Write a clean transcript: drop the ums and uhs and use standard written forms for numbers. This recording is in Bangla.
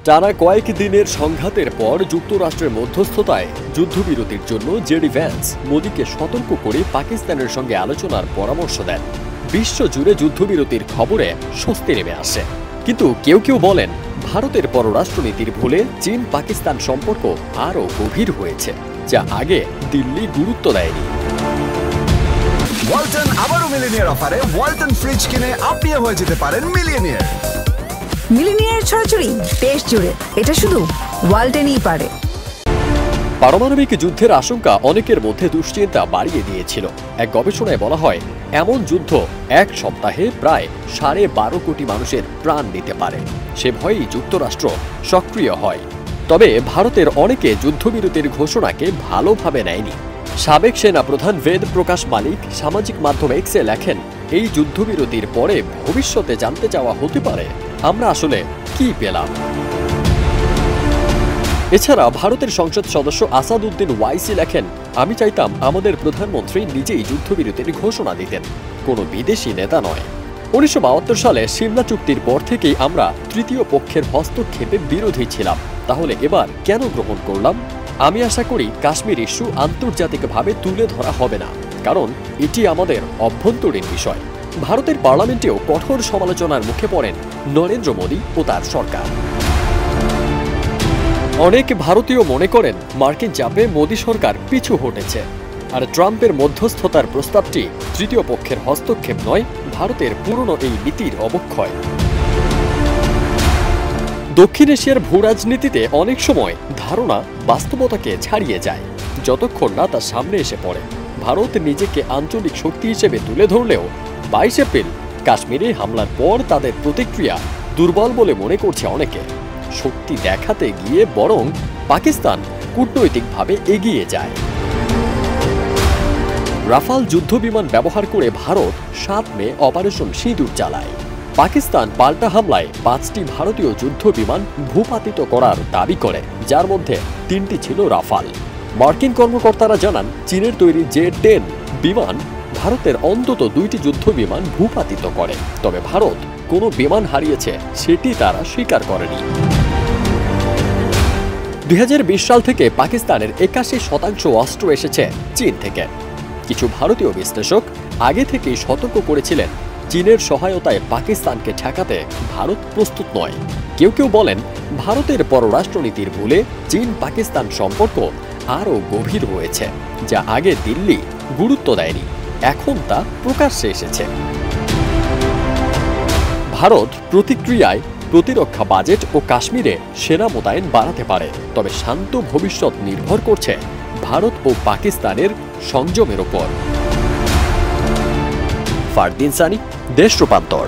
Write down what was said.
টানা কয়েক দিনের সংঘাতের পর যুক্তরাষ্ট্রের মধ্যস্থতায় যুদ্ধবিরতির জন্য জেডি ভ্যান্স মোদিকে সতর্ক করে পাকিস্তানের সঙ্গে আলোচনার পরামর্শ দেন। বিশ্বজুড়ে যুদ্ধবিরতির খবরে স্বস্তি নেমে আসে, কিন্তু কেউ কেউ বলেন ভারতের পররাষ্ট্রনীতির ভুলে চীন পাকিস্তান সম্পর্ক আরও গভীর হয়েছে, যা আগে দিল্লি গুরুত্ব দেয়নি। ওয়ালটন আবারও মিলিনিয়ার অফারে ওয়ালটন ফ্রিজ কিনে আপনিও হয়ে যেতে পারেন মিলিয়নিয়ার। মিলিনিয়ার ছড়াছড়ি দেশ জুড়ে, এটা শুধু ওয়ালটনই পারে। পারমাণবিক যুদ্ধের আশঙ্কা অনেকের মধ্যে দুশ্চিন্তা বাড়িয়ে দিয়েছিল। এক গবেষণায় বলা হয়, এমন যুদ্ধ এক সপ্তাহে প্রায় 12.5 কোটি মানুষের প্রাণ নিতে পারে। সে ভয়েই যুক্তরাষ্ট্র সক্রিয় হয়। তবে ভারতের অনেকে যুদ্ধবিরতির ঘোষণাকে ভালোভাবে নেয়নি। সাবেক সেনা প্রধান বেদ প্রকাশ মালিক সামাজিক মাধ্যম এক্সে লেখেন, এই যুদ্ধবিরতির পরে ভবিষ্যতে জানতে চাওয়া হতে পারে আমরা আসলে কি পেলাম। এছাড়া ভারতের সংসদ সদস্য আসাদউদ্দিন ওয়াইসি লেখেন, আমি চাইতাম আমাদের প্রধানমন্ত্রী নিজেই যুদ্ধবিরতির ঘোষণা দিতেন, কোনো বিদেশি নেতা নয়। 1972 সালে সিমলা চুক্তির পর থেকেই আমরা তৃতীয় পক্ষের হস্তক্ষেপে বিরোধী ছিলাম, তাহলে এবার কেন গ্রহণ করলাম? আমি আশা করি কাশ্মীর ইস্যু আন্তর্জাতিকভাবে তুলে ধরা হবে না, কারণ এটি আমাদের অভ্যন্তরীণ বিষয়। ভারতের পার্লামেন্টেও কঠোর সমালোচনার মুখে পড়েন নরেন্দ্র মোদী ও তার সরকার। অনেক ভারতীয় মনে করেন মার্কিন চাপে মোদী সরকার পিছু হটেছে, আর ট্রাম্পের মধ্যস্থতার প্রস্তাবটি তৃতীয় পক্ষের হস্তক্ষেপ নয়, ভারতের পুরনো এই নীতির অবক্ষয়। দক্ষিণ এশিয়ার ভূরাজনীতিতে অনেক সময় ধারণা বাস্তবতাকে ছাড়িয়ে যায়, যতক্ষণ না তার সামনে এসে পড়ে। ভারত নিজেকে আঞ্চলিক শক্তি হিসেবে তুলে ধরলেও 22 এপ্রিল কাশ্মীরে হামলার পর তাদের প্রতিক্রিয়া দুর্বল বলে মনে করছে অনেকে। শক্তি দেখাতে গিয়ে বরং পাকিস্তান কূটনৈতিকভাবে এগিয়ে যায়। রাফাল যুদ্ধবিমান ব্যবহার করে ভারত 7 মে অপারেশন সিঁদুর চালায়। পাকিস্তান পাল্টা হামলায় 5টি ভারতীয় যুদ্ধবিমান ভূপাতিত করার দাবি করে, যার মধ্যে 3টি ছিল রাফাল। মার্কিন কর্মকর্তারা জানান, চীনের তৈরি জে-10 বিমান ভারতের অন্তত 2টি যুদ্ধবিমান ভূপাতিত করে, তবে ভারত কোনো বিমান হারিয়েছে সেটি তারা স্বীকার করেনি। 2020 সাল থেকে পাকিস্তানের 81% অস্ত্র এসেছে চীন থেকে। কিছু ভারতীয় বিশ্লেষক আগে থেকেই সতর্ক করেছিলেন, চীনের সহায়তায় পাকিস্তানকে ঠেকাতে ভারত প্রস্তুত নয়। কেউ কেউ বলেন, ভারতের পররাষ্ট্রনীতির ভুলে চীন পাকিস্তান সম্পর্ক আরও গভীর হয়েছে, যা আগে দিল্লি গুরুত্ব দেয়নি, এখন তা প্রকাশ্যে এসেছে। ভারত প্রতিক্রিয়ায় প্রতিরক্ষা বাজেট ও কাশ্মীরে সেনা মোতায়েন বাড়াতে পারে, তবে শান্ত ভবিষ্যৎ নির্ভর করছে ভারত ও পাকিস্তানের সংযমের ওপর। ফারদিন সানি, দেশ রূপান্তর।